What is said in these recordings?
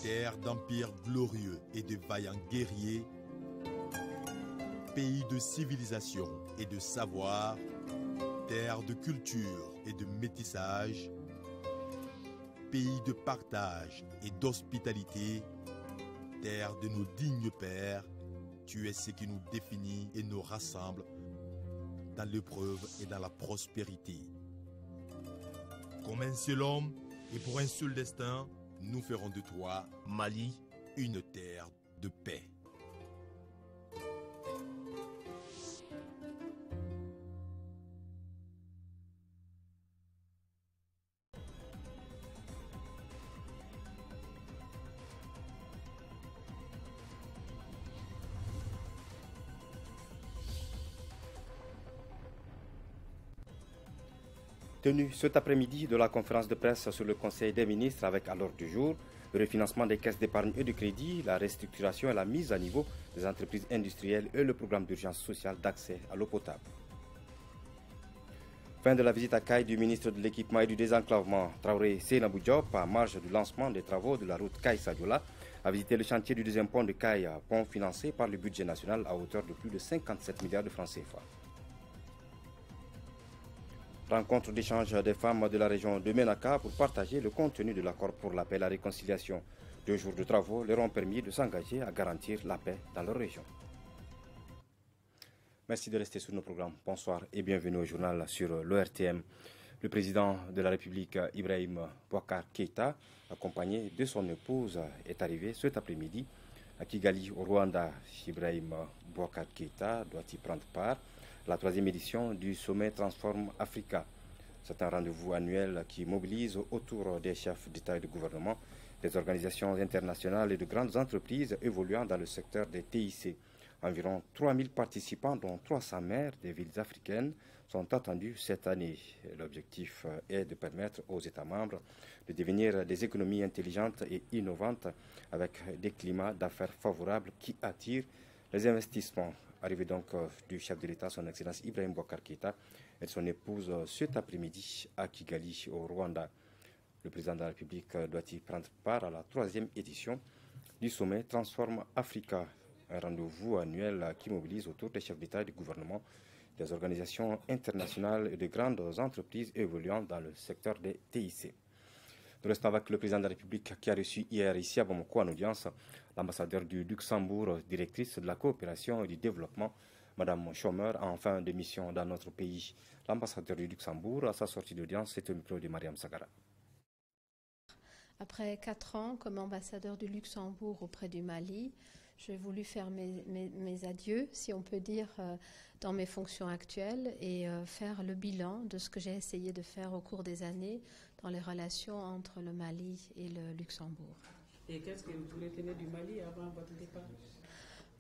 Terre d'empires glorieux et de vaillants guerriers, pays de civilisation et de savoir, terre de culture et de métissage, pays de partage et d'hospitalité, terre de nos dignes pères, tu es ce qui nous définit et nous rassemble dans l'épreuve et dans la prospérité. Comme un seul homme et pour un seul destin, nous ferons de toi, Mali, une terre de paix. Tenue cet après-midi de la conférence de presse sur le Conseil des ministres avec à l'ordre du jour le refinancement des caisses d'épargne et de crédit, la restructuration et la mise à niveau des entreprises industrielles et le programme d'urgence sociale d'accès à l'eau potable. Fin de la visite à Kayes du ministre de l'Équipement et du Désenclavement, Traoré Seynabou Diop, à marge du lancement des travaux de la route Kayes-Sadiola, a visité le chantier du deuxième pont de Kayes, pont financé par le budget national à hauteur de plus de 57 milliards de francs CFA. Rencontre d'échange des femmes de la région de Ménaka pour partager le contenu de l'accord pour la paix et la réconciliation. 2 jours de travaux leur ont permis de s'engager à garantir la paix dans leur région. Merci de rester sur nos programmes. Bonsoir et bienvenue au journal sur l'ORTM. Le président de la République, Ibrahim Boubacar Keïta, accompagné de son épouse, est arrivé cet après-midi à Kigali, au Rwanda. Ibrahim Boubacar Keïta doit y prendre part la 3e édition du sommet Transform Africa. C'est un rendez-vous annuel qui mobilise autour des chefs d'État et de gouvernement, des organisations internationales et de grandes entreprises évoluant dans le secteur des TIC. Environ 3000 participants, dont 300 maires des villes africaines, sont attendus cette année. L'objectif est de permettre aux États membres de devenir des économies intelligentes et innovantes avec des climats d'affaires favorables qui attirent les investissements. Arrivé donc du chef de l'État, son Excellence Ibrahim Boubacar Keïta, et son épouse cet après-midi à Kigali, au Rwanda. Le président de la République doit y prendre part à la 3e édition du sommet Transform Africa, un rendez-vous annuel qui mobilise autour des chefs d'État et du gouvernement, des organisations internationales et de grandes entreprises évoluant dans le secteur des TIC. Nous restons avec le président de la République qui a reçu hier ici à Bamako en audience l'ambassadeur du Luxembourg, directrice de la coopération et du développement, Madame Schomer, en fin de mission dans notre pays. L'ambassadeur du Luxembourg, à sa sortie d'audience, c'est au micro de Mariam Sagara. Après 4 ans comme ambassadeur du Luxembourg auprès du Mali, j'ai voulu faire mes adieux, si on peut dire, dans mes fonctions actuelles et faire le bilan de ce que j'ai essayé de faire au cours des années dans les relations entre le Mali et le Luxembourg. Et qu'est-ce que vous retenez du Mali avant votre départ?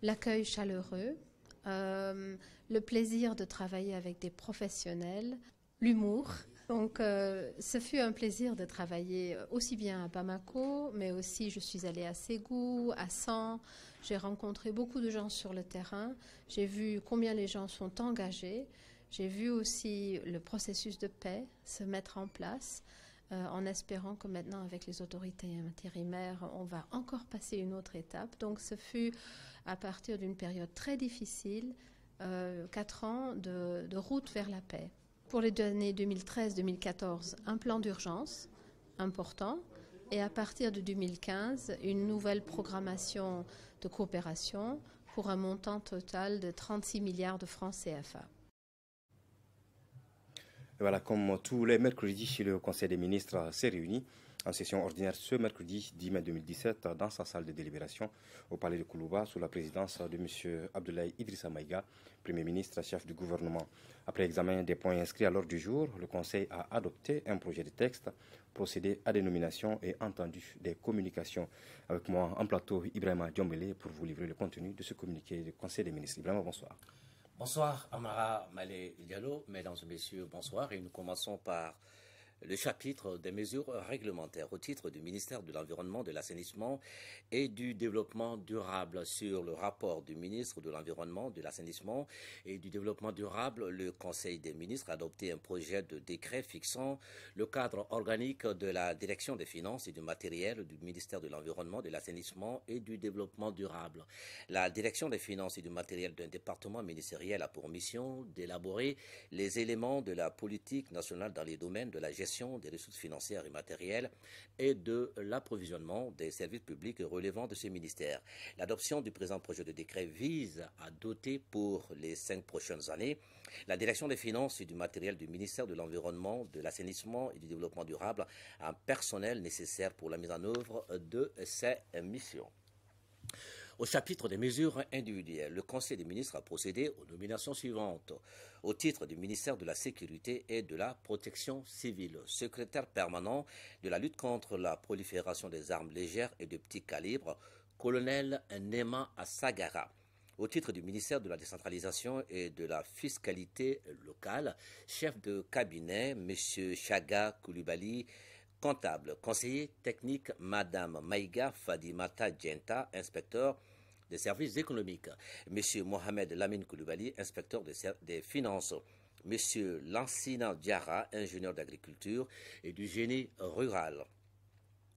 L'accueil chaleureux, le plaisir de travailler avec des professionnels, l'humour. Donc, ce fut un plaisir de travailler aussi bien à Bamako, mais aussi je suis allée à Ségou, à San. J'ai rencontré beaucoup de gens sur le terrain. J'ai vu combien les gens sont engagés. J'ai vu aussi le processus de paix se mettre en place, en espérant que maintenant, avec les autorités intérimaires, on va encore passer une autre étape. Donc, ce fut à partir d'une période très difficile, 4 ans de route vers la paix. Pour les années 2013-2014, un plan d'urgence important et à partir de 2015, une nouvelle programmation de coopération pour un montant total de 36 milliards de francs CFA. Et voilà, comme tous les mercredis, le Conseil des ministres s'est réuni en session ordinaire ce mercredi 10 mai 2017 dans sa salle de délibération au palais de Koulouba sous la présidence de M. Abdoulaye Idrissa Maïga, Premier ministre, chef du gouvernement. Après examen des points inscrits à l'ordre du jour, le Conseil a adopté un projet de texte, procédé à des nominations et entendu des communications. Avec moi en plateau, Ibrahima Diombele, pour vous livrer le contenu de ce communiqué du Conseil des ministres. Ibrahima, bonsoir. Bonsoir Amara Malé Diallo, mesdames et messieurs, bonsoir. Et nous commençons par le chapitre des mesures réglementaires au titre du ministère de l'Environnement, de l'Assainissement et du Développement durable. Sur le rapport du ministre de l'Environnement, de l'Assainissement et du Développement durable, le Conseil des ministres a adopté un projet de décret fixant le cadre organique de la Direction des finances et du matériel du ministère de l'Environnement, de l'Assainissement et du Développement durable. La Direction des finances et du matériel d'un département ministériel a pour mission d'élaborer les éléments de la politique nationale dans les domaines de la gestion des ressources financières et matérielles et de l'approvisionnement des services publics relevant de ce ministère. L'adoption du présent projet de décret vise à doter pour les 5 prochaines années la Direction des finances et du matériel du ministère de l'Environnement, de l'Assainissement et du Développement durable un personnel nécessaire pour la mise en œuvre de ces missions. Au chapitre des mesures individuelles, le Conseil des ministres a procédé aux nominations suivantes. Au titre du ministère de la Sécurité et de la Protection civile, secrétaire permanent de la lutte contre la prolifération des armes légères et de petit calibre, colonel Nema Assagara. Au titre du ministère de la Décentralisation et de la Fiscalité locale, chef de cabinet, M. Chaga Koulibaly, comptable, conseiller technique, Madame Maïga Fadimata Djenta, inspecteur des services économiques, M. Mohamed Lamine Koulibaly, inspecteur des finances, M. Lansina Diarra, ingénieur d'agriculture et du génie rural.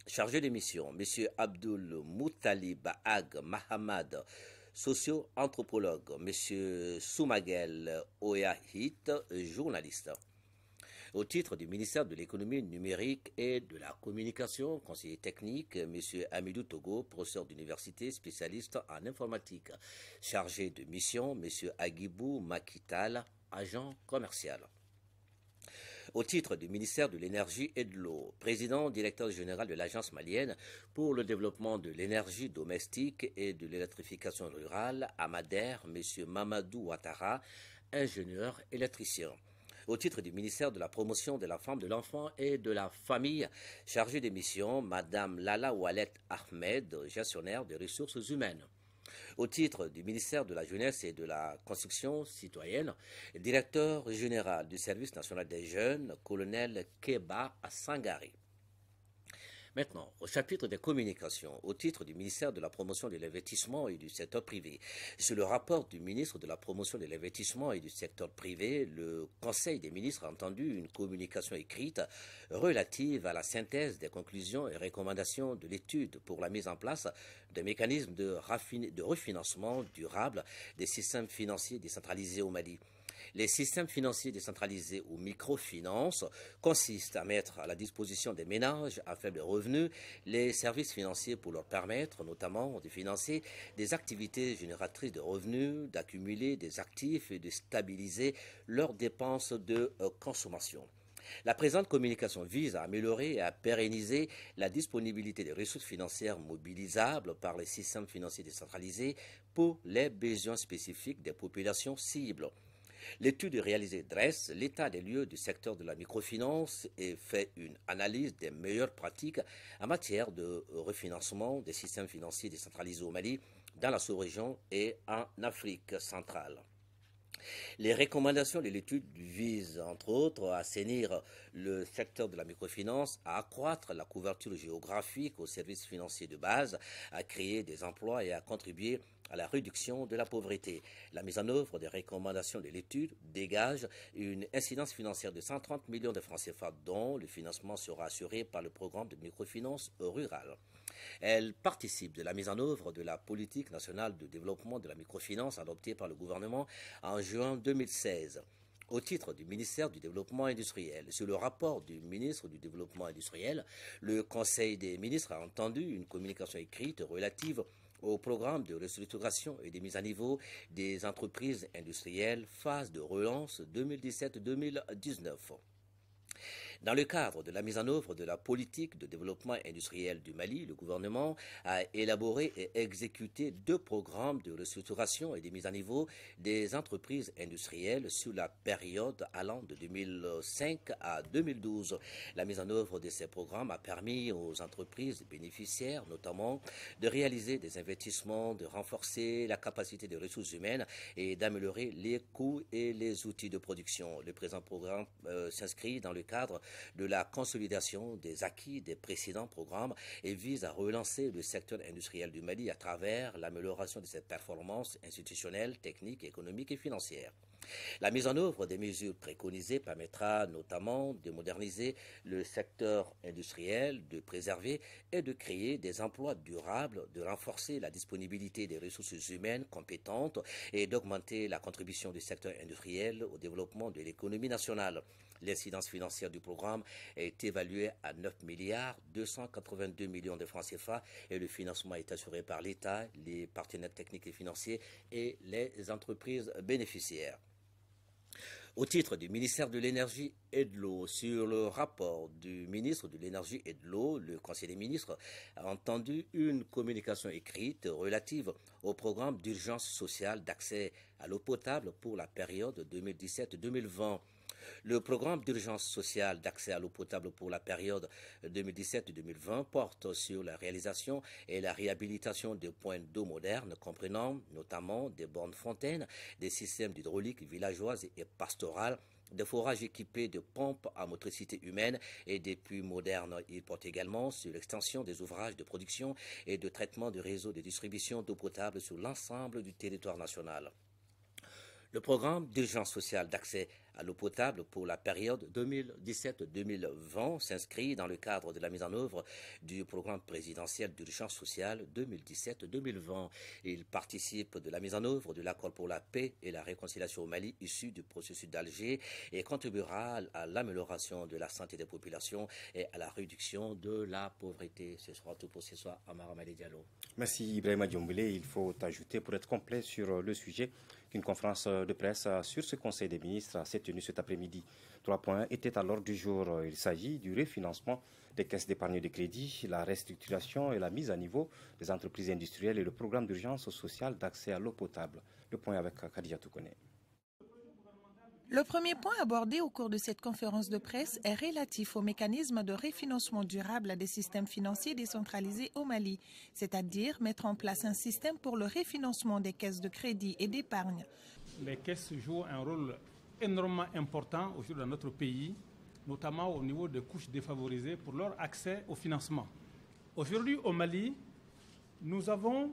Chargé de mission, M. Abdul Moutalib Ag Mahamad, socio-anthropologue, M. Soumagel Oyahit, journaliste. Au titre du ministère de l'économie numérique et de la communication, conseiller technique, M. Amidou Togo, professeur d'université, spécialiste en informatique. Chargé de mission, M. Agibou Makital, agent commercial. Au titre du ministère de l'Énergie et de l'Eau, président directeur général de l'Agence malienne pour le développement de l'énergie domestique et de l'électrification rurale, à Madère, M. Mamadou Ouattara, ingénieur électricien. Au titre du ministère de la promotion de la femme, de l'enfant et de la famille, chargée des missions, Madame Lala Oualet Ahmed, gestionnaire des ressources humaines. Au titre du ministère de la Jeunesse et de la Construction citoyenne, directeur général du service national des jeunes, colonel Keba Sangari. Maintenant, au chapitre des communications, au titre du ministère de la promotion de l'investissement et du secteur privé, sur le rapport du ministre de la promotion de l'investissement et du secteur privé, le Conseil des ministres a entendu une communication écrite relative à la synthèse des conclusions et recommandations de l'étude pour la mise en place d'un mécanisme de refinancement durable des systèmes financiers décentralisés au Mali. Les systèmes financiers décentralisés ou microfinances consistent à mettre à la disposition des ménages à faible revenu les services financiers pour leur permettre notamment de financer des activités génératrices de revenus, d'accumuler des actifs et de stabiliser leurs dépenses de consommation. La présente communication vise à améliorer et à pérenniser la disponibilité des ressources financières mobilisables par les systèmes financiers décentralisés pour les besoins spécifiques des populations cibles. L'étude réalisée dresse l'état des lieux du secteur de la microfinance et fait une analyse des meilleures pratiques en matière de refinancement des systèmes financiers décentralisés au Mali, dans la sous-région et en Afrique centrale. Les recommandations de l'étude visent, entre autres, à assainir le secteur de la microfinance, à accroître la couverture géographique aux services financiers de base, à créer des emplois et à contribuer à la réduction de la pauvreté. La mise en œuvre des recommandations de l'étude dégage une incidence financière de 130 millions de francs CFA, dont le financement sera assuré par le programme de microfinance rurale. Elle participe de la mise en œuvre de la politique nationale de développement de la microfinance adoptée par le gouvernement en juin 2016. Au titre du ministère du Développement industriel, sur le rapport du ministre du Développement industriel, le Conseil des ministres a entendu une communication écrite relative au programme de restructuration et de mise à niveau des entreprises industrielles, phase de relance 2017-2019. Dans le cadre de la mise en œuvre de la politique de développement industriel du Mali, le gouvernement a élaboré et exécuté 2 programmes de restructuration et de mise à niveau des entreprises industrielles sur la période allant de 2005 à 2012. La mise en œuvre de ces programmes a permis aux entreprises bénéficiaires, notamment, de réaliser des investissements, de renforcer la capacité des ressources humaines et d'améliorer les coûts et les outils de production. Le présent programme s'inscrit dans le cadre de la consolidation des acquis des précédents programmes et vise à relancer le secteur industriel du Mali à travers l'amélioration de ses performances institutionnelles, techniques, économiques et financières. La mise en œuvre des mesures préconisées permettra notamment de moderniser le secteur industriel, de préserver et de créer des emplois durables, de renforcer la disponibilité des ressources humaines compétentes et d'augmenter la contribution du secteur industriel au développement de l'économie nationale. L'incidence financière du programme est évaluée à 9 milliards 282 millions de francs CFA et le financement est assuré par l'État, les partenaires techniques et financiers et les entreprises bénéficiaires. Au titre du ministère de l'Énergie et de l'Eau, sur le rapport du ministre de l'Énergie et de l'Eau, le Conseil des ministres a entendu une communication écrite relative au programme d'urgence sociale d'accès à l'eau potable pour la période 2017-2020. Le programme d'urgence sociale d'accès à l'eau potable pour la période 2017-2020 porte sur la réalisation et la réhabilitation de points d'eau modernes comprenant notamment des bornes fontaines, des systèmes d'hydraulique villageoise et pastorale, des forages équipés de pompes à motricité humaine et des puits modernes. Il porte également sur l'extension des ouvrages de production et de traitement du réseau de distribution d'eau potable sur l'ensemble du territoire national. Le programme d'urgence sociale d'accès à l'eau potable pour la période 2017-2020 s'inscrit dans le cadre de la mise en œuvre du programme présidentiel d'urgence sociale 2017-2020. Il participe de la mise en œuvre de l'accord pour la paix et la réconciliation au Mali issu du processus d'Alger et contribuera à l'amélioration de la santé des populations et à la réduction de la pauvreté. Ce sera tout pour ce soir. Amara Mali Diallo. Merci Ibrahima Diombélé. Il faut ajouter pour être complet sur le sujet qu'une conférence de presse sur ce Conseil des ministres s'est tenue cet après-midi. 3 points étaient à l'ordre du jour. Il s'agit du refinancement des caisses d'épargne de crédit, la restructuration et la mise à niveau des entreprises industrielles et le programme d'urgence sociale d'accès à l'eau potable. Le point avec Khadija Toukone. Le premier point abordé au cours de cette conférence de presse est relatif au mécanisme de refinancement durable des systèmes financiers décentralisés au Mali, c'est-à-dire mettre en place un système pour le refinancement des caisses de crédit et d'épargne. Les caisses jouent un rôle énormément important aujourd'hui dans notre pays, notamment au niveau des couches défavorisées pour leur accès au financement. Aujourd'hui au Mali, nous avons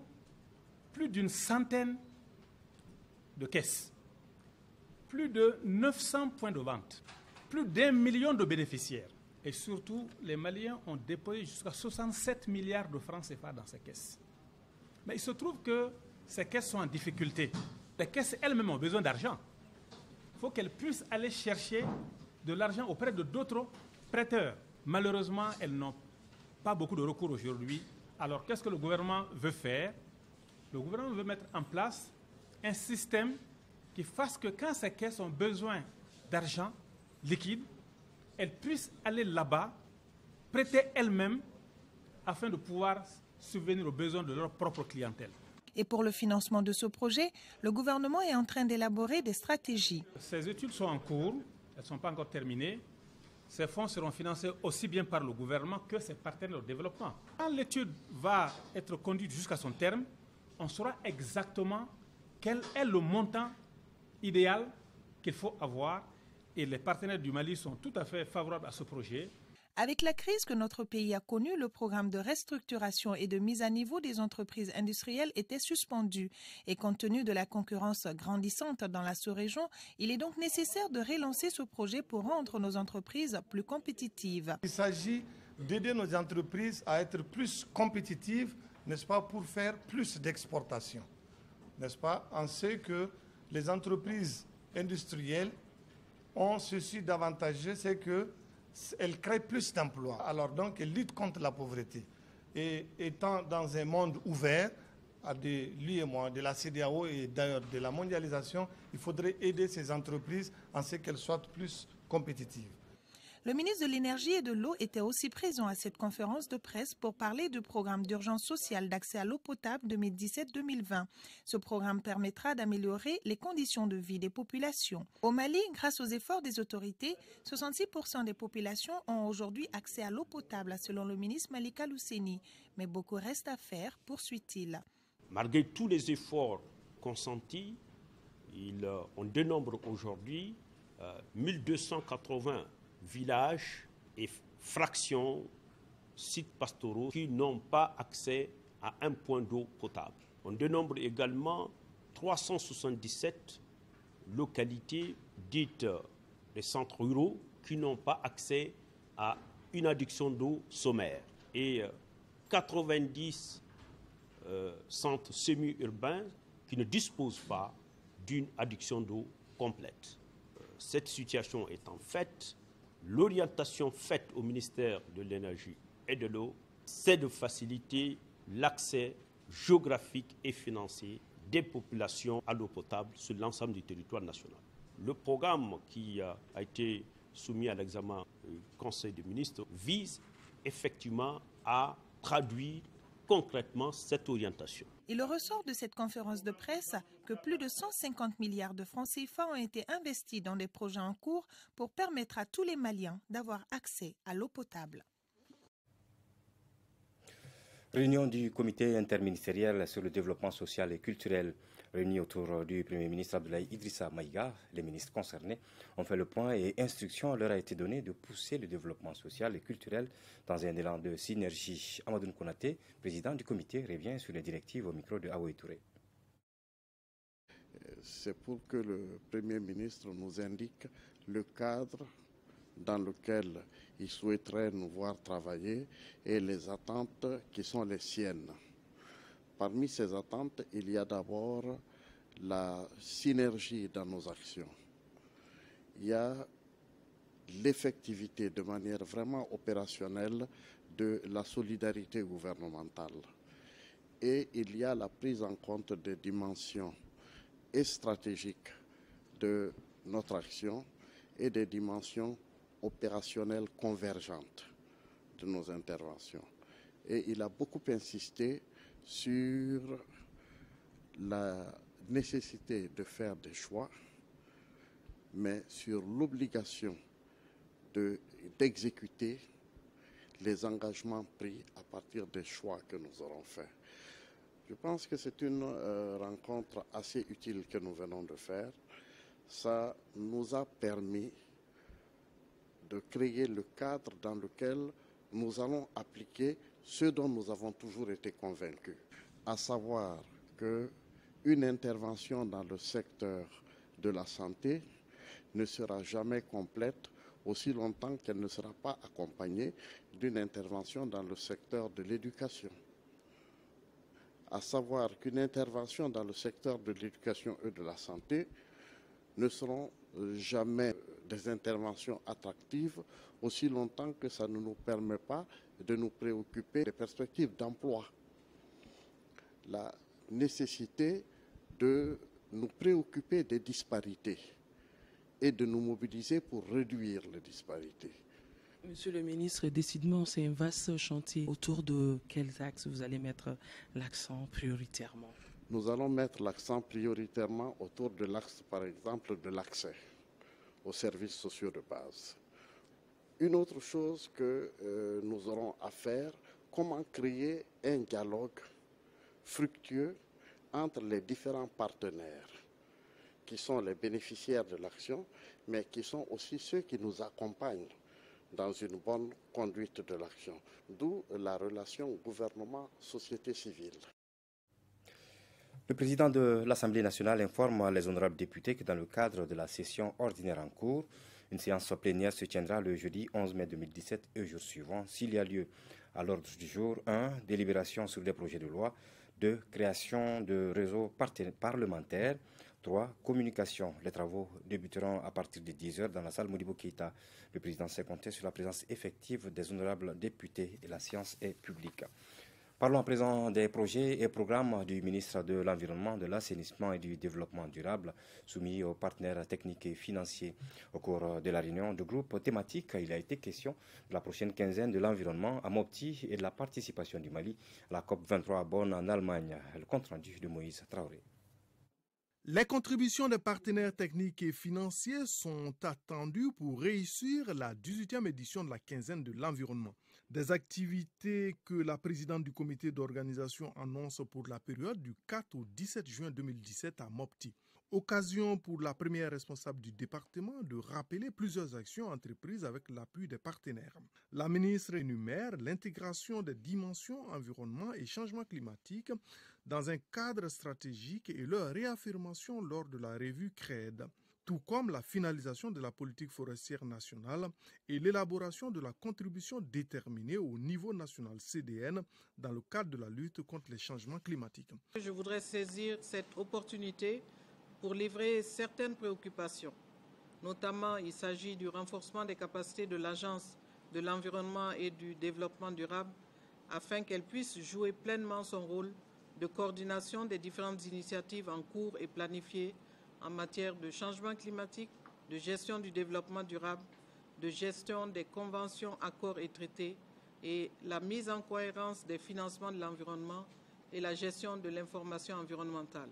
plus d'une centaine de caisses. Plus de 900 points de vente, plus d'1 million de bénéficiaires. Et surtout, les Maliens ont déployé jusqu'à 67 milliards de francs CFA dans ces caisses. Mais il se trouve que ces caisses sont en difficulté. Les caisses elles-mêmes ont besoin d'argent. Il faut qu'elles puissent aller chercher de l'argent auprès de d'autres prêteurs. Malheureusement, elles n'ont pas beaucoup de recours aujourd'hui. Alors, qu'est-ce que le gouvernement veut faire? Le gouvernement veut mettre en place un système qui fasse que quand ces caisses ont besoin d'argent liquide, elles puissent aller là-bas, prêter elles-mêmes, afin de pouvoir subvenir aux besoins de leur propre clientèle. Et pour le financement de ce projet, le gouvernement est en train d'élaborer des stratégies. Ces études sont en cours, elles ne sont pas encore terminées. Ces fonds seront financés aussi bien par le gouvernement que ses partenaires de développement. Quand l'étude va être conduite jusqu'à son terme, on saura exactement quel est le montant idéal qu'il faut avoir et les partenaires du Mali sont tout à fait favorables à ce projet. Avec la crise que notre pays a connue, le programme de restructuration et de mise à niveau des entreprises industrielles était suspendu. Et compte tenu de la concurrence grandissante dans la sous-région, il est donc nécessaire de relancer ce projet pour rendre nos entreprises plus compétitives. Il s'agit d'aider nos entreprises à être plus compétitives, n'est-ce pas, pour faire plus d'exportation. N'est-ce pas? On sait que les entreprises industrielles ont ceci d'avantageux, c'est qu'elles créent plus d'emplois. Alors donc, elles luttent contre la pauvreté. Et étant dans un monde ouvert, à l'UEMOA, de la CEDEAO et d'ailleurs de la mondialisation, il faudrait aider ces entreprises en ce qu'elles soient plus compétitives. Le ministre de l'Énergie et de l'Eau était aussi présent à cette conférence de presse pour parler du programme d'urgence sociale d'accès à l'eau potable 2017-2020. Ce programme permettra d'améliorer les conditions de vie des populations. Au Mali, grâce aux efforts des autorités, 66% des populations ont aujourd'hui accès à l'eau potable, selon le ministre Malika Lousseni. Mais beaucoup reste à faire, poursuit-il. Malgré tous les efforts consentis, on dénombre aujourd'hui 1280 villages et fractions, sites pastoraux qui n'ont pas accès à un point d'eau potable. On dénombre également 377 localités dites des centres ruraux qui n'ont pas accès à une adduction d'eau sommaire et 90 centres semi-urbains qui ne disposent pas d'une adduction d'eau complète. Cette situation étant faite, l'orientation faite au ministère de l'Énergie et de l'Eau, c'est de faciliter l'accès géographique et financier des populations à l'eau potable sur l'ensemble du territoire national. Le programme qui a été soumis à l'examen du Conseil des ministres vise effectivement à traduire concrètement cette orientation. Il ressort de cette conférence de presse que plus de 150 milliards de francs CFA ont été investis dans des projets en cours pour permettre à tous les Maliens d'avoir accès à l'eau potable. Réunion du comité interministériel sur le développement social et culturel, réunis autour du Premier ministre Abdoulaye Idrissa Maïga. Les ministres concernés ont fait le point et instruction leur a été donnée de pousser le développement social et culturel dans un élan de synergie. Amadou Konaté, président du comité, revient sur les directives au micro de Aoué Touré. C'est pour que le Premier ministre nous indique le cadre dans lequel il souhaiterait nous voir travailler et les attentes qui sont les siennes. Parmi ces attentes, il y a d'abord la synergie dans nos actions. Il y a l'effectivité de manière vraiment opérationnelle de la solidarité gouvernementale. Et il y a la prise en compte des dimensions et stratégiques de notre action et des dimensions opérationnelles convergentes de nos interventions. Et il a beaucoup insisté sur la nécessité de faire des choix, mais sur l'obligation d'exécuter les engagements pris à partir des choix que nous aurons faits. Je pense que c'est une rencontre assez utile que nous venons de faire. Ça nous a permis de créer le cadre dans lequel nous allons appliquer ce dont nous avons toujours été convaincus, à savoir qu'une intervention dans le secteur de la santé ne sera jamais complète aussi longtemps qu'elle ne sera pas accompagnée d'une intervention dans le secteur de l'éducation. À savoir qu'une intervention dans le secteur de l'éducation et de la santé ne seront jamais des interventions attractives aussi longtemps que ça ne nous permet pas de nous préoccuper des perspectives d'emploi. La nécessité de nous préoccuper des disparités et de nous mobiliser pour réduire les disparités. Monsieur le ministre, décidément, c'est un vaste chantier. Autour de quels axes vous allez mettre l'accent prioritairement? Nous allons mettre l'accent prioritairement autour de l'axe, par exemple, de l'accès aux services sociaux de base. Une autre chose que nous aurons à faire, comment créer un dialogue fructueux entre les différents partenaires qui sont les bénéficiaires de l'action, mais qui sont aussi ceux qui nous accompagnent dans une bonne conduite de l'action, d'où la relation gouvernement-société civile. Le président de l'Assemblée nationale informe les honorables députés que dans le cadre de la session ordinaire en cours, une séance plénière se tiendra le jeudi 11 mai 2017 et au jour suivant, s'il y a lieu. À l'ordre du jour, 1. Délibération sur des projets de loi. 2. Création de réseaux parlementaires. 3. Communication. Les travaux débuteront à partir de 10 h dans la salle Modibo Keïta. Le président s'est compté sur la présence effective des honorables députés et la séance est publique. Parlons à présent des projets et programmes du ministre de l'Environnement, de l'Assainissement et du Développement durable soumis aux partenaires techniques et financiers. Au cours de la réunion de groupe thématique, il a été question de la prochaine quinzaine de l'environnement à Mopti et de la participation du Mali à la COP23 à Bonn en Allemagne. Le compte rendu de Moïse Traoré. Les contributions des partenaires techniques et financiers sont attendues pour réussir la 18e édition de la quinzaine de l'environnement. Des activités que la présidente du comité d'organisation annonce pour la période du 4 au 17 juin 2017 à Mopti. Occasion pour la première responsable du département de rappeler plusieurs actions entreprises avec l'appui des partenaires. La ministre énumère l'intégration des dimensions environnement et changement climatique dans un cadre stratégique et leur réaffirmation lors de la revue CRED, tout comme la finalisation de la politique forestière nationale et l'élaboration de la contribution déterminée au niveau national CDN dans le cadre de la lutte contre les changements climatiques. Je voudrais saisir cette opportunité pour livrer certaines préoccupations. Notamment, il s'agit du renforcement des capacités de l'Agence de l'environnement et du développement durable afin qu'elle puisse jouer pleinement son rôle de coordination des différentes initiatives en cours et planifiées en matière de changement climatique, de gestion du développement durable, de gestion des conventions, accords et traités et la mise en cohérence des financements de l'environnement et la gestion de l'information environnementale.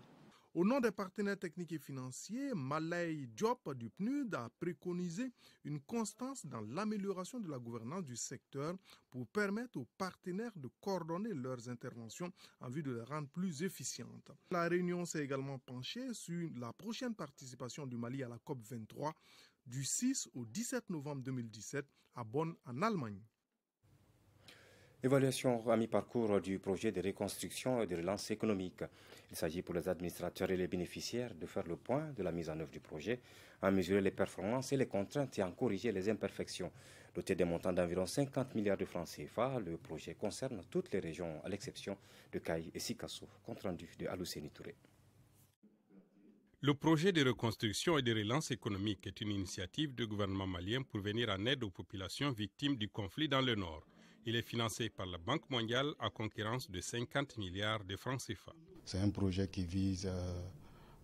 Au nom des partenaires techniques et financiers, Malay Diop du PNUD a préconisé une constance dans l'amélioration de la gouvernance du secteur pour permettre aux partenaires de coordonner leurs interventions en vue de les rendre plus efficientes. La réunion s'est également penchée sur la prochaine participation du Mali à la COP23 du 6 au 17 novembre 2017 à Bonn en Allemagne. Évaluation à mi-parcours du projet de reconstruction et de relance économique. Il s'agit pour les administrateurs et les bénéficiaires de faire le point de la mise en œuvre du projet, en mesurer les performances et les contraintes et en corriger les imperfections. Doté d'un montant d'environ 50 milliards de francs CFA, le projet concerne toutes les régions à l'exception de Caille et Sikasso. Compte rendu de Alousseni Touré. Le projet de reconstruction et de relance économique est une initiative du gouvernement malien pour venir en aide aux populations victimes du conflit dans le Nord. Il est financé par la Banque mondiale à concurrence de 50 milliards de francs CFA. C'est un projet qui vise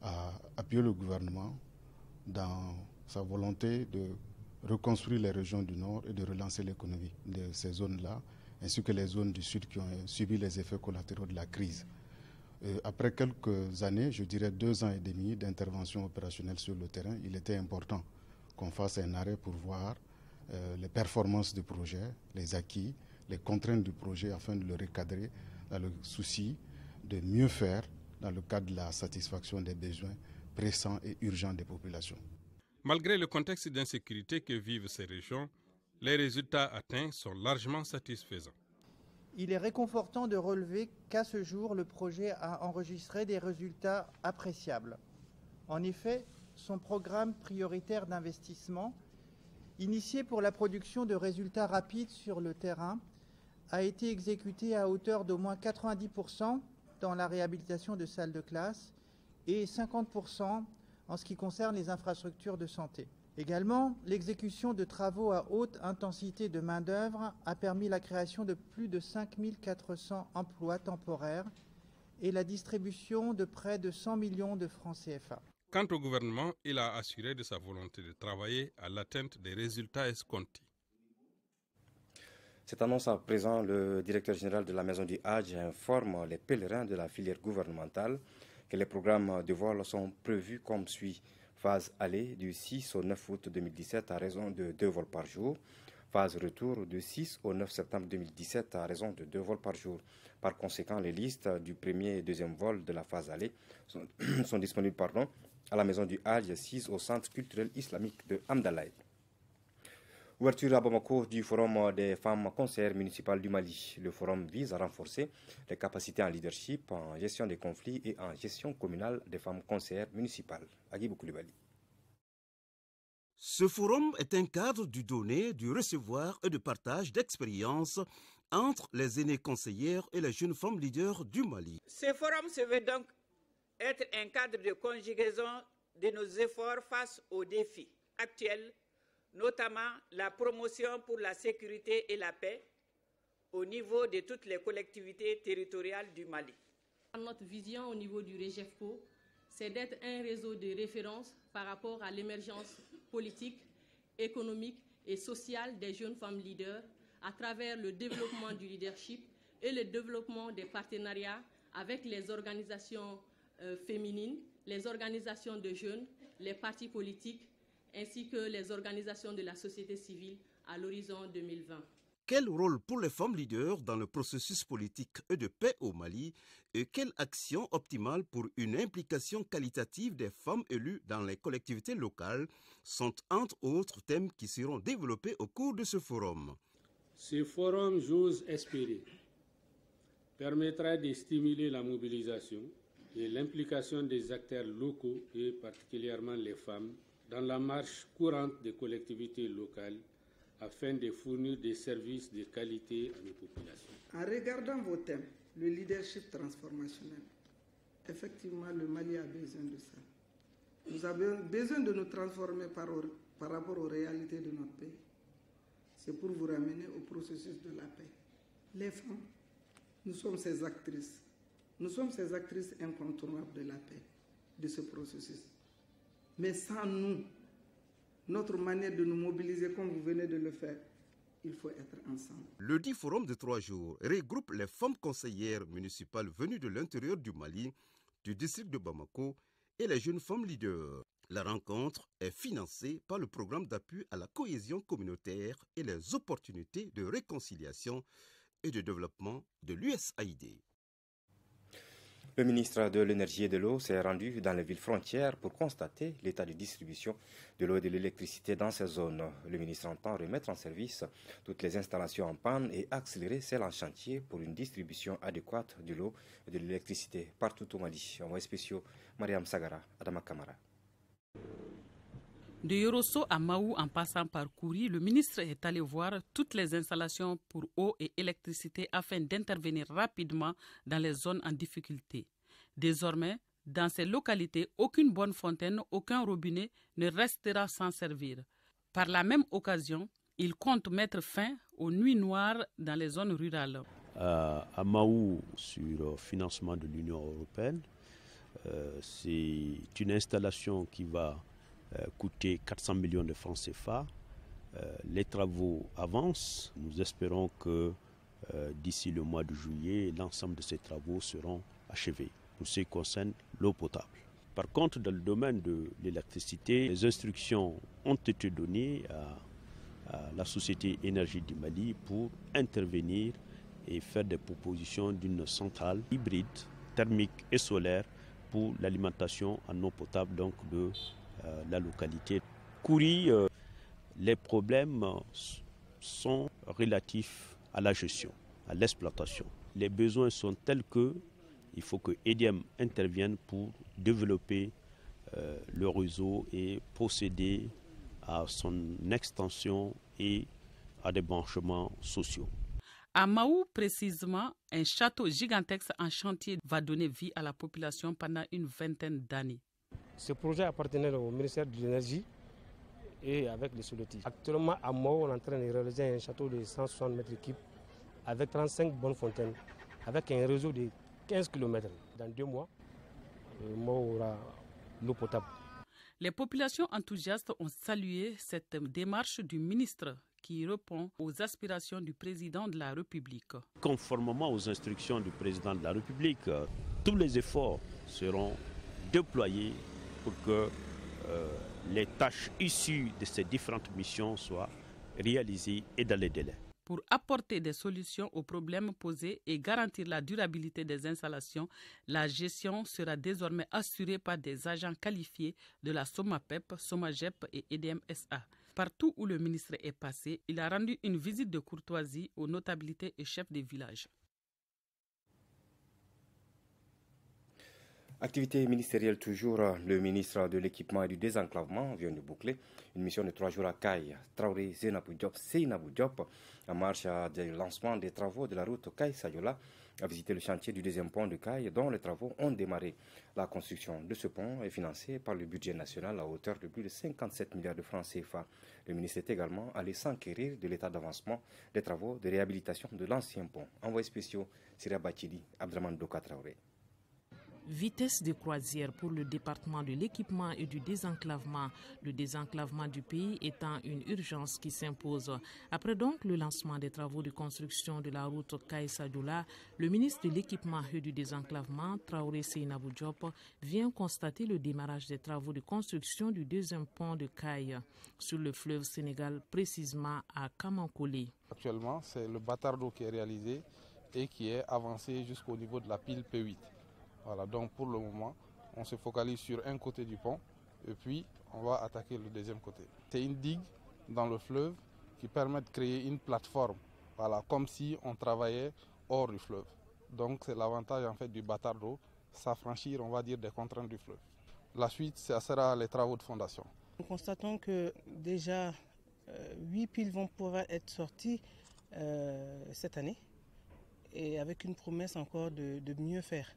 à appuyer le gouvernement dans sa volonté de reconstruire les régions du Nord et de relancer l'économie de ces zones-là, ainsi que les zones du Sud qui ont subi les effets collatéraux de la crise. Après quelques années, je dirais 2 ans et demi d'intervention opérationnelle sur le terrain, il était important qu'on fasse un arrêt pour voir les performances du projet, les acquis, les contraintes du projet afin de le recadrer dans le souci de mieux faire dans le cadre de la satisfaction des besoins pressants et urgents des populations. Malgré le contexte d'insécurité que vivent ces régions, les résultats atteints sont largement satisfaisants. Il est réconfortant de relever qu'à ce jour, le projet a enregistré des résultats appréciables. En effet, son programme prioritaire d'investissement, initié pour la production de résultats rapides sur le terrain, a été exécuté à hauteur d'au moins 90% dans la réhabilitation de salles de classe et 50% en ce qui concerne les infrastructures de santé. Également, l'exécution de travaux à haute intensité de main-d'œuvre a permis la création de plus de 5400 emplois temporaires et la distribution de près de 100 millions de francs CFA. Quant au gouvernement, il a assuré de sa volonté de travailler à l'atteinte des résultats escomptés. Cette annonce à présent, le directeur général de la Maison du Hadj informe les pèlerins de la filière gouvernementale que les programmes de vol sont prévus comme suit. Phase aller du 6 au 9 août 2017 à raison de 2 vols par jour. Phase retour du 6 au 9 septembre 2017 à raison de 2 vols par jour. Par conséquent, les listes du premier et deuxième vol de la phase aller sont disponibles à la Maison du Hadj 6 au Centre culturel islamique de Hamdalaï. Ouverture à Bamako du Forum des femmes conseillères municipales du Mali. Le forum vise à renforcer les capacités en leadership, en gestion des conflits et en gestion communale des femmes conseillères municipales. Agibou Koulibaly. Ce forum est un cadre du donner, du recevoir et du partage d'expériences entre les aînées conseillères et les jeunes femmes leaders du Mali. Ce forum se veut donc être un cadre de conjugaison de nos efforts face aux défis actuels, notamment la promotion pour la sécurité et la paix au niveau de toutes les collectivités territoriales du Mali. Notre vision au niveau du REGEFCO, c'est d'être un réseau de référence par rapport à l'émergence politique, économique et sociale des jeunes femmes leaders à travers le développement du leadership et le développement des partenariats avec les organisations féminines, les organisations de jeunes, les partis politiques, ainsi que les organisations de la société civile à l'horizon 2020. Quel rôle pour les femmes leaders dans le processus politique et de paix au Mali et quelle action optimale pour une implication qualitative des femmes élues dans les collectivités locales sont entre autres thèmes qui seront développés au cours de ce forum. Ce forum, j'ose espérer, permettra de stimuler la mobilisation et l'implication des acteurs locaux et particulièrement les femmes dans la marche courante des collectivités locales afin de fournir des services de qualité à nos populations. En regardant vos thèmes, le leadership transformationnel, effectivement le Mali a besoin de ça. Nous avons besoin de nous transformer par rapport aux réalités de notre pays. C'est pour vous ramener au processus de la paix. Les femmes, nous sommes ces actrices. Nous sommes ces actrices incontournables de la paix, de ce processus. Mais sans nous, notre manière de nous mobiliser comme vous venez de le faire, il faut être ensemble. Le 10 forum de 3 jours regroupe les femmes conseillères municipales venues de l'intérieur du Mali, du district de Bamako et les jeunes femmes leaders. La rencontre est financée par le programme d'appui à la cohésion communautaire et les opportunités de réconciliation et de développement de l'USAID. Le ministre de l'Énergie et de l'Eau s'est rendu dans les villes frontières pour constater l'état de distribution de l'eau et de l'électricité dans ces zones. Le ministre entend remettre en service toutes les installations en panne et accélérer celles en chantier pour une distribution adéquate de l'eau et de l'électricité partout au Mali. Envoyé spécial Mariam Sagara, Adama Kamara. De Yorosso à Maou en passant par Kouri, le ministre est allé voir toutes les installations pour eau et électricité afin d'intervenir rapidement dans les zones en difficulté. Désormais, dans ces localités, aucune bonne fontaine, aucun robinet ne restera sans servir. Par la même occasion, il compte mettre fin aux nuits noires dans les zones rurales. À Maou, sur financement de l'Union européenne, c'est une installation qui va coûter 400 millions de francs CFA. Les travaux avancent. Nous espérons que d'ici le mois de juillet, l'ensemble de ces travaux seront achevés pour ce qui concerne l'eau potable. Par contre, dans le domaine de l'électricité, les instructions ont été données à la Société Énergie du Mali pour intervenir et faire des propositions d'une centrale hybride, thermique et solaire pour l'alimentation en eau potable donc de la localité. Kouri, les problèmes sont relatifs à la gestion, à l'exploitation. Les besoins sont tels qu'il faut que EDM intervienne pour développer le réseau et procéder à son extension et à des branchements sociaux. À Maou, précisément, un château gigantesque en chantier va donner vie à la population pendant une vingtaine d'années. Ce projet appartenait au ministère de l'Énergie et avec les Soloti. Actuellement, à Maou, on est en train de réaliser un château de 160 mètres cubes avec 35 bonnes fontaines, avec un réseau de 15 km. Dans 2 mois, Maou aura l'eau potable. Les populations enthousiastes ont salué cette démarche du ministre qui répond aux aspirations du président de la République. Conformément aux instructions du président de la République, tous les efforts seront déployés pour que les tâches issues de ces différentes missions soient réalisées et dans les délais. Pour apporter des solutions aux problèmes posés et garantir la durabilité des installations, la gestion sera désormais assurée par des agents qualifiés de la SOMAPEP, SOMAGEP et EDM-SA. Partout où le ministre est passé, il a rendu une visite de courtoisie aux notabilités et chefs des villages. Activité ministérielle toujours, le ministre de l'Équipement et du Désenclavement vient de boucler une mission de 3 jours à Kaye. Traoré Seynabou Diop, en marche du lancement des travaux de la route Kaye-Sayola, a visité le chantier du 2e pont de Kaye dont les travaux ont démarré. La construction de ce pont est financée par le budget national à hauteur de plus de 57 milliards de francs CFA. Le ministre est également allé s'enquérir de l'état d'avancement des travaux de réhabilitation de l'ancien pont. Envoyé spécial, Syria Bachidi, Abdraman Doka Traoré. Vitesse de croisière pour le département de l'équipement et du désenclavement. Le désenclavement du pays étant une urgence qui s'impose. Après donc le lancement des travaux de construction de la route Kaï-Sadoula, le ministre de l'équipement et du désenclavement, Traoré Seynabou Diop, vient constater le démarrage des travaux de construction du deuxième pont de Kaï sur le fleuve Sénégal, précisément à Kamankolé. Actuellement, c'est le bâtard d'eau qui est réalisé et qui est avancé jusqu'au niveau de la pile P8. Voilà, donc pour le moment, on se focalise sur un côté du pont et puis on va attaquer le deuxième côté. C'est une digue dans le fleuve qui permet de créer une plateforme, voilà, comme si on travaillait hors du fleuve. Donc c'est l'avantage en fait du bâtard d'eau, s'affranchir, on va dire, des contraintes du fleuve. La suite, ça sera les travaux de fondation. Nous constatons que déjà 8 piles vont pouvoir être sorties cette année et avec une promesse encore de mieux faire.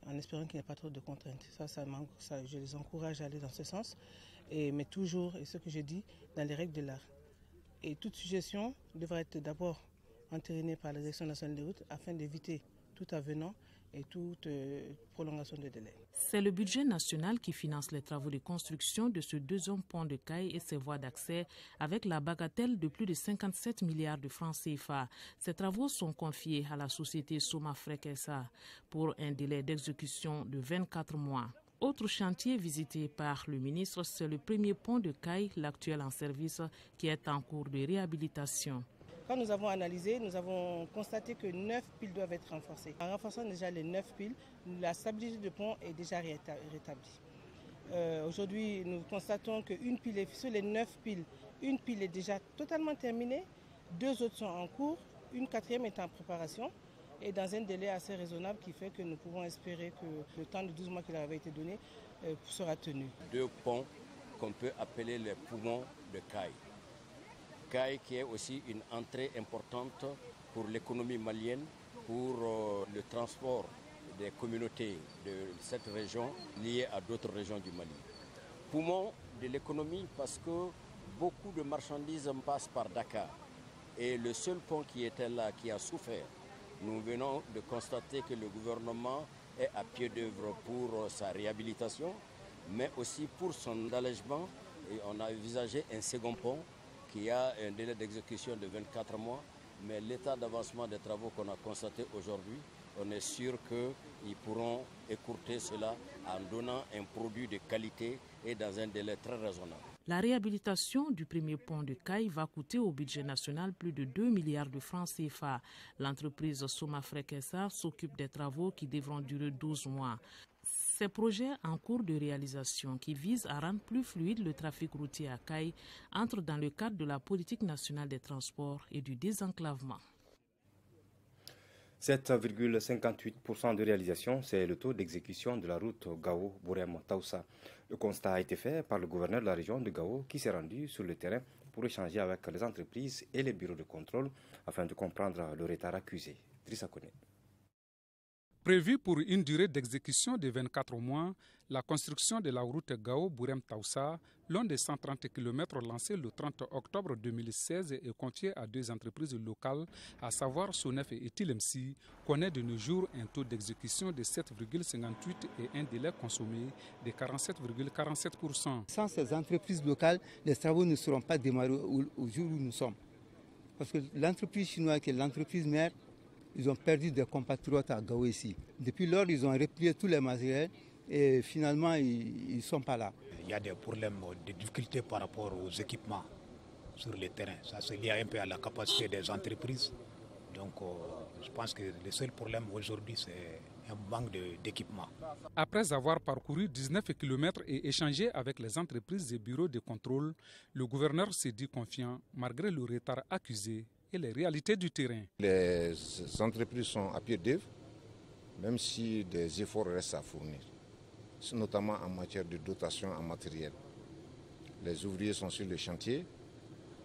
En espérant qu'il n'y ait pas trop de contraintes. Ça, je les encourage à aller dans ce sens, mais toujours, et ce que je dis, dans les règles de l'art. Et toute suggestion devra être d'abord entérinée par la Direction nationale des routes afin d'éviter tout avenant et toute prolongation de délai. C'est le budget national qui finance les travaux de construction de ce deuxième pont de Kaï et ses voies d'accès avec la bagatelle de plus de 57 milliards de francs CFA. Ces travaux sont confiés à la société Soma Frekesa pour un délai d'exécution de 24 mois. Autre chantier visité par le ministre, c'est le premier pont de Kaï, l'actuel en service, qui est en cours de réhabilitation. Quand nous avons analysé, nous avons constaté que 9 piles doivent être renforcées. En renforçant déjà les 9 piles, la stabilité du pont est déjà rétablie. Aujourd'hui, nous constatons qu'une pile, sur les 9 piles, une pile est déjà totalement terminée, 2 autres sont en cours, une 4e est en préparation et dans un délai assez raisonnable qui fait que nous pouvons espérer que le temps de 12 mois qui leur avait été donné sera tenu. 2 ponts qu'on peut appeler les poumons de Kaï. Kaï qui est aussi une entrée importante pour l'économie malienne, pour le transport des communautés de cette région liées à d'autres régions du Mali. Poumon de l'économie parce que beaucoup de marchandises passent par Dakar et le seul pont qui était là, qui a souffert, nous venons de constater que le gouvernement est à pied d'œuvre pour sa réhabilitation, mais aussi pour son allègement. Et on a envisagé un second pont qui a un délai d'exécution de 24 mois, mais l'état d'avancement des travaux qu'on a constaté aujourd'hui, on est sûr qu'ils pourront écourter cela en donnant un produit de qualité et dans un délai très raisonnable. La réhabilitation du premier pont de Kaï va coûter au budget national plus de 2 milliards de francs CFA. L'entreprise Soma Frekesa s'occupe des travaux qui devront durer 12 mois. Ces projets en cours de réalisation qui visent à rendre plus fluide le trafic routier à Kaï entrent dans le cadre de la politique nationale des transports et du désenclavement. 7,58% de réalisation, c'est le taux d'exécution de la route Gao-Bourem-Taoussa. Le constat a été fait par le gouverneur de la région de Gao qui s'est rendu sur le terrain pour échanger avec les entreprises et les bureaux de contrôle afin de comprendre le retard accusé. Drissa Kone. Prévu pour une durée d'exécution de 24 mois, la construction de la route Gao-Bourem-Taoussa, long de 130 km lancée le 30 octobre 2016 et confiée à 2 entreprises locales, à savoir Sonef et Etilemsi, connaît de nos jours un taux d'exécution de 7,58 et un délai consommé de 47,47%. Sans ces entreprises locales, les travaux ne seront pas démarrés au jour où nous sommes. Parce que l'entreprise chinoise, qui est l'entreprise mère, ils ont perdu des compatriotes à Gao ici. Depuis lors, ils ont replié tous les matériels et finalement, ils ne sont pas là. Il y a des problèmes, des difficultés par rapport aux équipements sur le terrain. Ça se lie un peu à la capacité des entreprises. Donc, je pense que le seul problème aujourd'hui, c'est un manque d'équipement. Après avoir parcouru 19 km et échangé avec les entreprises et bureaux de contrôle, le gouverneur s'est dit confiant malgré le retard accusé et les réalités du terrain. Les entreprises sont à pied d'œuvre, même si des efforts restent à fournir, notamment en matière de dotation en matériel. Les ouvriers sont sur le chantier,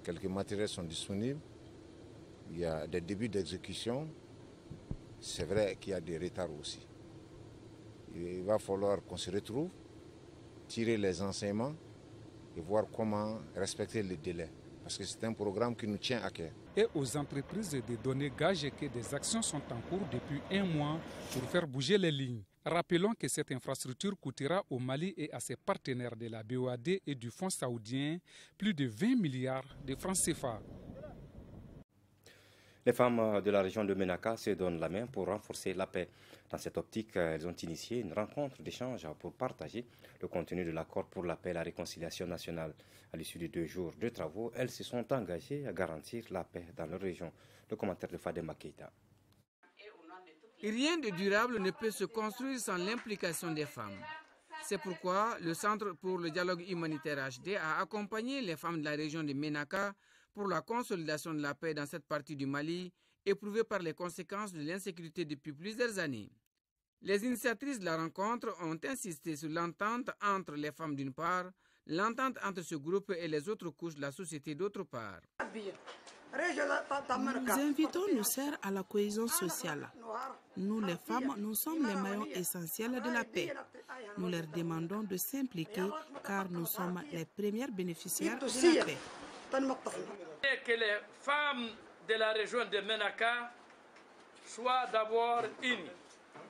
quelques matériels sont disponibles, il y a des débuts d'exécution, c'est vrai qu'il y a des retards aussi. Il va falloir qu'on se retrouve, tirer les enseignements et voir comment respecter les délais. parce que c'est un programme qui nous tient à cœur. Et aux entreprises de donner gage que des actions sont en cours depuis 1 mois pour faire bouger les lignes. Rappelons que cette infrastructure coûtera au Mali et à ses partenaires de la BOAD et du Fonds saoudien plus de 20 milliards de francs CFA. Les femmes de la région de Ménaka se donnent la main pour renforcer la paix. Dans cette optique, elles ont initié une rencontre d'échange pour partager le contenu de l'accord pour la paix et la réconciliation nationale. À l'issue de 2 jours de travaux, elles se sont engagées à garantir la paix dans leur région. Le commentaire de Fadema Keita. Rien de durable ne peut se construire sans l'implication des femmes. C'est pourquoi le Centre pour le dialogue humanitaire HD a accompagné les femmes de la région de Ménaka pour la consolidation de la paix dans cette partie du Mali, éprouvée par les conséquences de l'insécurité depuis plusieurs années. Les initiatrices de la rencontre ont insisté sur l'entente entre les femmes d'une part, l'entente entre ce groupe et les autres couches de la société d'autre part. Nous invitons nos sœurs à la cohésion sociale. Nous, les femmes, nous sommes les maillons essentiels de la paix. Nous leur demandons de s'impliquer car nous sommes les premières bénéficiaires de la paix. Et que les femmes de la région de Ménaka soient d'abord unies,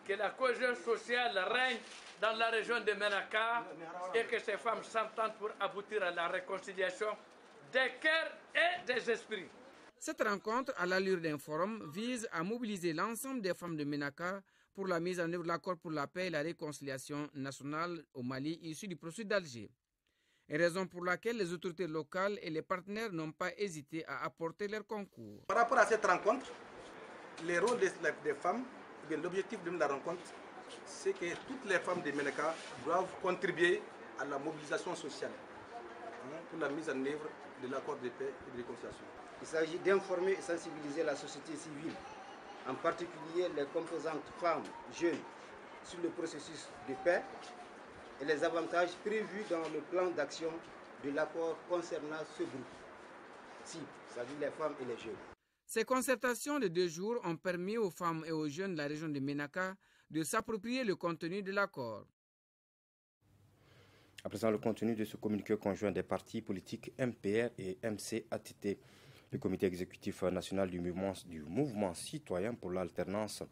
que la cohésion sociale règne dans la région de Ménaka et que ces femmes s'entendent pour aboutir à la réconciliation des cœurs et des esprits. Cette rencontre, à l'allure d'un forum, vise à mobiliser l'ensemble des femmes de Ménaka pour la mise en œuvre de l'accord pour la paix et la réconciliation nationale au Mali issu du processus d'Alger. Raison pour laquelle les autorités locales et les partenaires n'ont pas hésité à apporter leur concours. Par rapport à cette rencontre, le rôle des femmes, l'objectif de la rencontre, c'est que toutes les femmes de Ménaka doivent contribuer à la mobilisation sociale pour la mise en œuvre de l'accord de paix et de réconciliation. Il s'agit d'informer et sensibiliser la société civile, en particulier les composantes femmes, jeunes, sur le processus de paix et les avantages prévus dans le plan d'action de l'accord concernant ce groupe, c'est-à-dire les femmes et les jeunes. Ces concertations de 2 jours ont permis aux femmes et aux jeunes de la région de Ménaka de s'approprier le contenu de l'accord. À présent, le contenu de ce communiqué conjoint des partis politiques MPR et MCATT. Le comité exécutif national du mouvement citoyen pour l'alternance,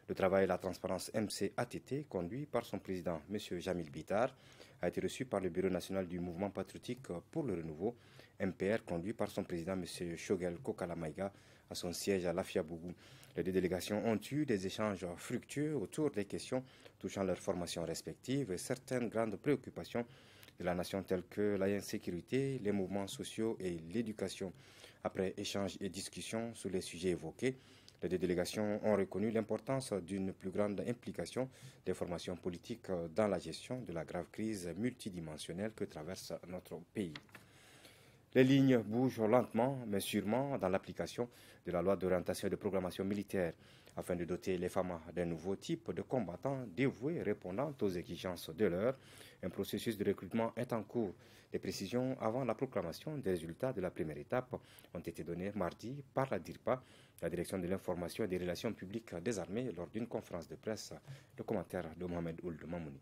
le travail et la transparence MCATT, conduit par son président, M. Jamil Bitar, a été reçu par le Bureau national du mouvement patriotique pour le renouveau, MPR, conduit par son président, M. Shogel Kokalamaïga, à son siège à Lafiabougou. Les 2 délégations ont eu des échanges fructueux autour des questions touchant leurs formations respectives et certaines grandes préoccupations de la nation telles que l'insécurité, les mouvements sociaux et l'éducation. Après échanges et discussions sur les sujets évoqués, les 2 délégations ont reconnu l'importance d'une plus grande implication des formations politiques dans la gestion de la grave crise multidimensionnelle que traverse notre pays. Les lignes bougent lentement mais sûrement dans l'application de la loi d'orientation et de programmation militaire afin de doter les femmes d'un nouveau type de combattants dévoués répondant aux exigences de l'heure. Un processus de recrutement est en cours. Des précisions avant la proclamation des résultats de la première étape ont été données mardi par la DIRPA, la Direction de l'information et des relations publiques des armées, lors d'une conférence de presse. Le commentaire de Mohamed Ould Mamouni.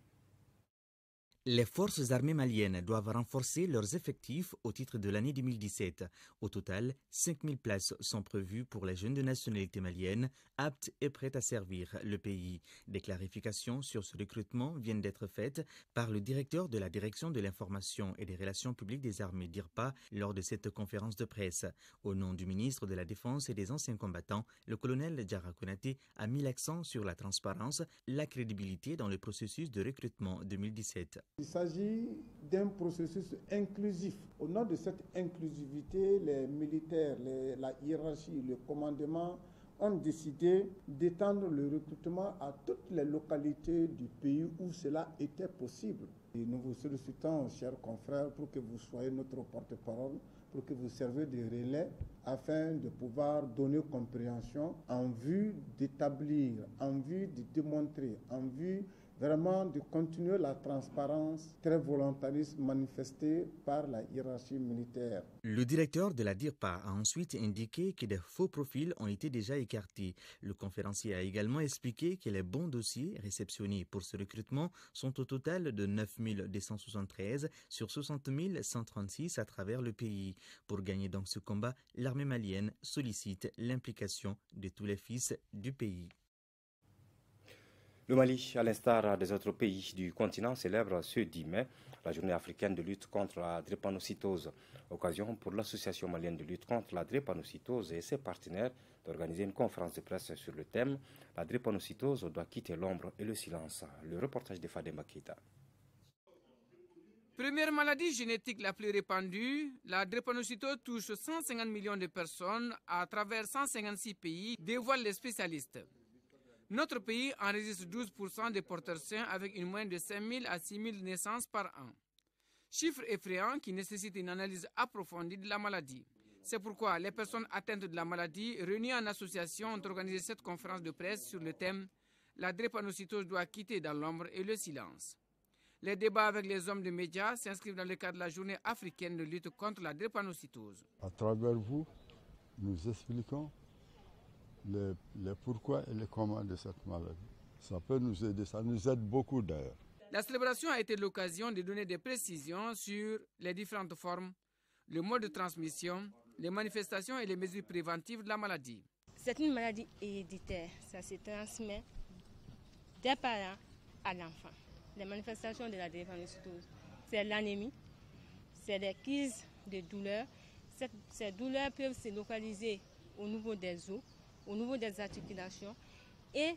Les forces armées maliennes doivent renforcer leurs effectifs au titre de l'année 2017. Au total, 5000 places sont prévues pour les jeunes de nationalité malienne aptes et prêts à servir le pays. Des clarifications sur ce recrutement viennent d'être faites par le directeur de la Direction de l'information et des relations publiques des armées DIRPA lors de cette conférence de presse. Au nom du ministre de la Défense et des anciens combattants, le colonel Diarra Konaté a mis l'accent sur la transparence, la crédibilité dans le processus de recrutement 2017. Il s'agit d'un processus inclusif. Au nom de cette inclusivité, les militaires, la hiérarchie, le commandement ont décidé d'étendre le recrutement à toutes les localités du pays où cela était possible. Et nous vous sollicitons, chers confrères, pour que vous soyez notre porte-parole, pour que vous servez de relais afin de pouvoir donner compréhension en vue d'établir, en vue de démontrer, en vue vraiment de continuer la transparence très volontariste manifestée par la hiérarchie militaire. Le directeur de la DIRPA a ensuite indiqué que des faux profils ont été déjà écartés. Le conférencier a également expliqué que les bons dossiers réceptionnés pour ce recrutement sont au total de 9 273 sur 60 136 à travers le pays. Pour gagner donc ce combat, l'armée malienne sollicite l'implication de tous les fils du pays. Le Mali, à l'instar des autres pays du continent, célèbre ce 10 mai la journée africaine de lutte contre la drépanocytose. Occasion pour l'Association malienne de lutte contre la drépanocytose et ses partenaires d'organiser une conférence de presse sur le thème « La drépanocytose doit quitter l'ombre et le silence ». Le reportage de Fadema Keita. Première maladie génétique la plus répandue, la drépanocytose touche 150 millions de personnes à travers 156 pays, dévoilent les spécialistes. Notre pays enregistre 12% des porteurs sains avec une moyenne de 5 000 à 6 000 naissances par an. Chiffre effrayant qui nécessite une analyse approfondie de la maladie. C'est pourquoi les personnes atteintes de la maladie réunies en association ont organisé cette conférence de presse sur le thème « La drépanocytose doit quitter dans l'ombre et le silence ». Les débats avec les hommes de médias s'inscrivent dans le cadre de la journée africaine de lutte contre la drépanocytose. À travers vous, nous expliquons les pourquoi et les comment de cette maladie. Ça peut nous aider, ça nous aide beaucoup d'ailleurs. La célébration a été l'occasion de donner des précisions sur les différentes formes, le mode de transmission, les manifestations et les mesures préventives de la maladie. C'est une maladie héréditaire, ça se transmet des parents à l'enfant. Les manifestations de la drépanocytose, c'est l'anémie, c'est des crises de douleur. Ces douleurs peuvent se localiser au niveau des os, au niveau des articulations et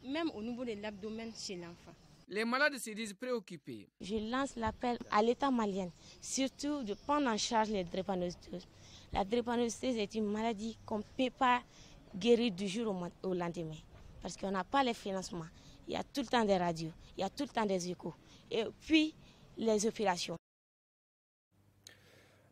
même au niveau de l'abdomen chez l'enfant. Les malades se disent préoccupés. Je lance l'appel à l'État malien, surtout de prendre en charge les drépanocytoses. La drépanocytose est une maladie qu'on ne peut pas guérir du jour au lendemain parce qu'on n'a pas les financements. Il y a tout le temps des radios, il y a tout le temps des échos et puis les opérations.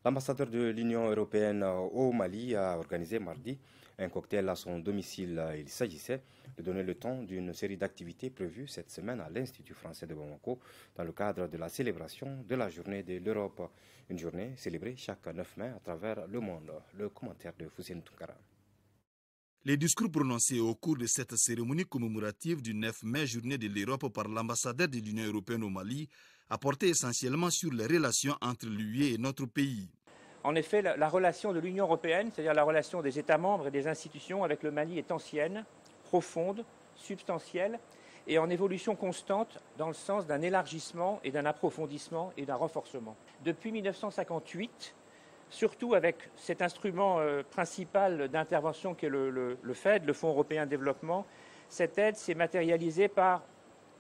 L'ambassadeur de l'Union européenne au Mali a organisé mardi un cocktail à son domicile. Il s'agissait de donner le ton d'une série d'activités prévues cette semaine à l'Institut français de Bamako dans le cadre de la célébration de la journée de l'Europe. Une journée célébrée chaque 9 mai à travers le monde. Le commentaire de Foussine Tounkara. Les discours prononcés au cours de cette cérémonie commémorative du 9 mai, journée de l'Europe par l'ambassadeur de l'Union européenne au Mali, a porté essentiellement sur les relations entre l'UE et notre pays. En effet, la relation de l'Union européenne, c'est-à-dire la relation des États membres et des institutions avec le Mali est ancienne, profonde, substantielle et en évolution constante dans le sens d'un élargissement et d'un approfondissement et d'un renforcement. Depuis 1958, surtout avec cet instrument principal d'intervention qu'est le FED, le Fonds européen de développement, cette aide s'est matérialisée par,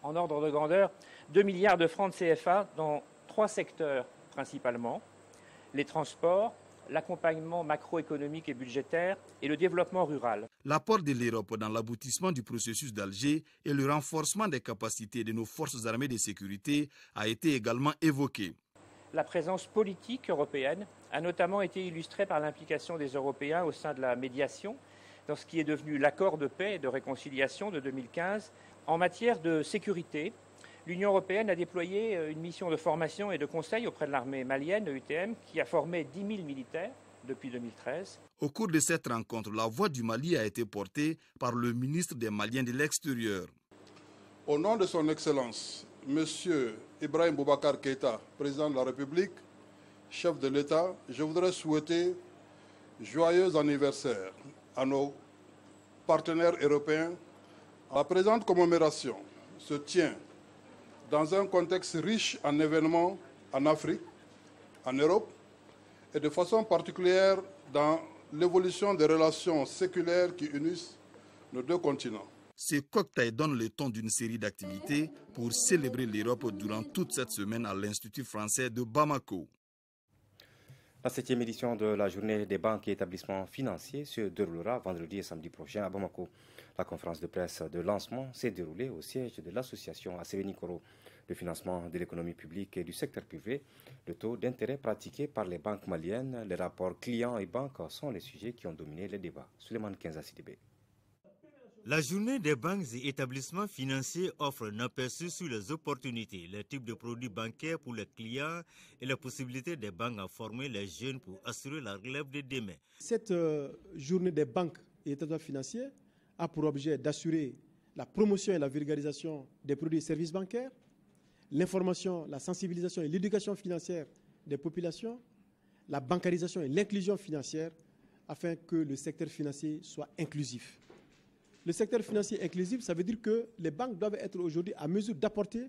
en ordre de grandeur, 2 milliards de francs de CFA dans 3 secteurs principalement. Les transports, l'accompagnement macroéconomique et budgétaire et le développement rural. L'apport de l'Europe dans l'aboutissement du processus d'Alger et le renforcement des capacités de nos forces armées de sécurité a été également évoqué. La présence politique européenne a notamment été illustrée par l'implication des Européens au sein de la médiation dans ce qui est devenu l'accord de paix et de réconciliation de 2015 en matière de sécurité. L'Union européenne a déployé une mission de formation et de conseil auprès de l'armée malienne, le UTM, qui a formé 10 000 militaires depuis 2013. Au cours de cette rencontre, la voix du Mali a été portée par le ministre des Maliens de l'Extérieur. Au nom de son Excellence, M. Ibrahim Boubacar Keïta, président de la République, chef de l'État, je voudrais souhaiter joyeux anniversaire à nos partenaires européens. La présente commémoration se tient dans un contexte riche en événements en Afrique, en Europe et de façon particulière dans l'évolution des relations séculaires qui unissent nos deux continents. Ce cocktail donne le ton d'une série d'activités pour célébrer l'Europe durant toute cette semaine à l'Institut français de Bamako. La 7e édition de la journée des banques et établissements financiers se déroulera vendredi et samedi prochain à Bamako. La conférence de presse de lancement s'est déroulée au siège de l'association Assevenikoro. Le financement de l'économie publique et du secteur privé, le taux d'intérêt pratiqué par les banques maliennes, les rapports clients et banques sont les sujets qui ont dominé les débats. Souleymane Kenza Sidibé. La journée des banques et établissements financiers offre un aperçu sur les opportunités, les types de produits bancaires pour les clients et la possibilité des banques à former les jeunes pour assurer la relève de demain. Cette journée des banques et établissements financiers a pour objet d'assurer la promotion et la vulgarisation des produits et services bancaires, l'information, la sensibilisation et l'éducation financière des populations, la bancarisation et l'inclusion financière afin que le secteur financier soit inclusif. Le secteur financier inclusif, ça veut dire que les banques doivent être aujourd'hui à mesure d'apporter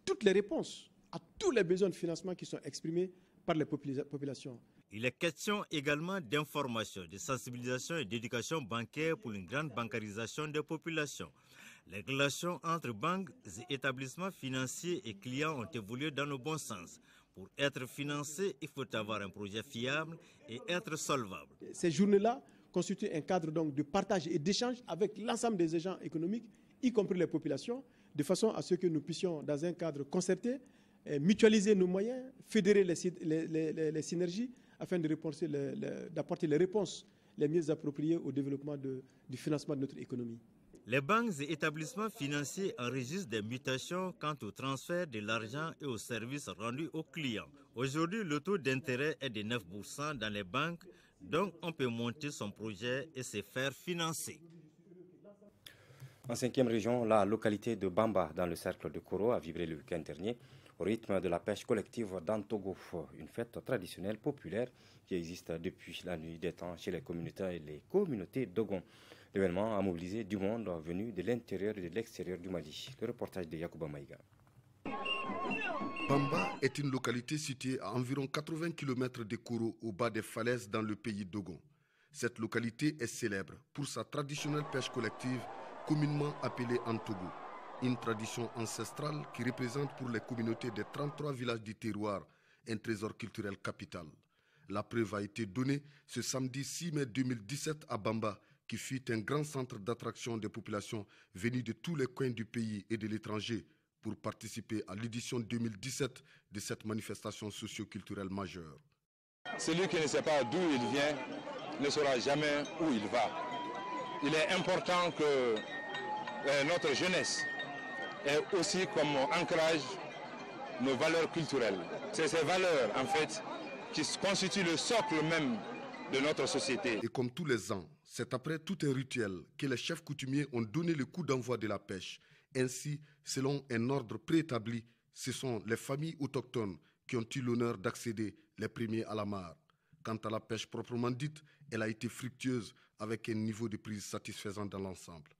toutes les réponses à tous les besoins de financement qui sont exprimés par les populations. Il est question également d'information, de sensibilisation et d'éducation bancaire pour une grande bancarisation des populations. Les relations entre banques et établissements financiers et clients ont évolué dans le bon sens. Pour être financé, il faut avoir un projet fiable et être solvable. Ces journées-là constituent un cadre donc de partage et d'échange avec l'ensemble des agents économiques, y compris les populations, de façon à ce que nous puissions, dans un cadre concerté, mutualiser nos moyens, fédérer les synergies, afin d'apporter les réponses les mieux appropriées au développement du financement de notre économie. Les banques et établissements financiers enregistrent des mutations quant au transfert de l'argent et aux services rendus aux clients. Aujourd'hui, le taux d'intérêt est de 9% dans les banques, donc on peut monter son projet et se faire financer. En 5e région, la localité de Bamba, dans le cercle de Koro, a vibré le week-end dernier au rythme de la pêche collective d'Antogo, une fête traditionnelle populaire qui existe depuis la nuit des temps chez les communautés et les communautés Dogon. L'événement a mobilisé du monde venu de l'intérieur et de l'extérieur du Mali. Le reportage de Yacouba Maïga. Bamba est une localité située à environ 80 km de Koro, au bas des falaises dans le pays Dogon. Cette localité est célèbre pour sa traditionnelle pêche collective, communément appelée Antogo. Une tradition ancestrale qui représente pour les communautés des 33 villages du terroir un trésor culturel capital. La preuve a été donnée ce samedi 6 mai 2017 à Bamba, qui fut un grand centre d'attraction des populations venues de tous les coins du pays et de l'étranger pour participer à l'édition 2017 de cette manifestation socio-culturelle majeure. Celui qui ne sait pas d'où il vient ne saura jamais où il va. Il est important que notre jeunesse ait aussi comme ancrage nos valeurs culturelles. C'est ces valeurs, en fait, qui constituent le socle même de notre société. Et comme tous les ans, c'est après tout un rituel que les chefs coutumiers ont donné le coup d'envoi de la pêche. Ainsi, selon un ordre préétabli, ce sont les familles autochtones qui ont eu l'honneur d'accéder les premiers à la mare. Quant à la pêche proprement dite, elle a été fructueuse avec un niveau de prise satisfaisant dans l'ensemble.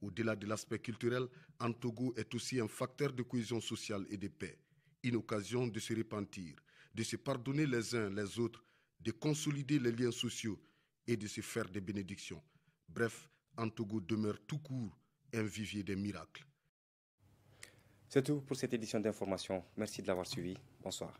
Au-delà de l'aspect culturel, Antogo est aussi un facteur de cohésion sociale et de paix. Une occasion de se repentir, de se pardonner les uns les autres, de consolider les liens sociaux et de se faire des bénédictions. Bref, Antogo demeure tout court un vivier des miracles. C'est tout pour cette édition d'information. Merci de l'avoir suivi. Bonsoir.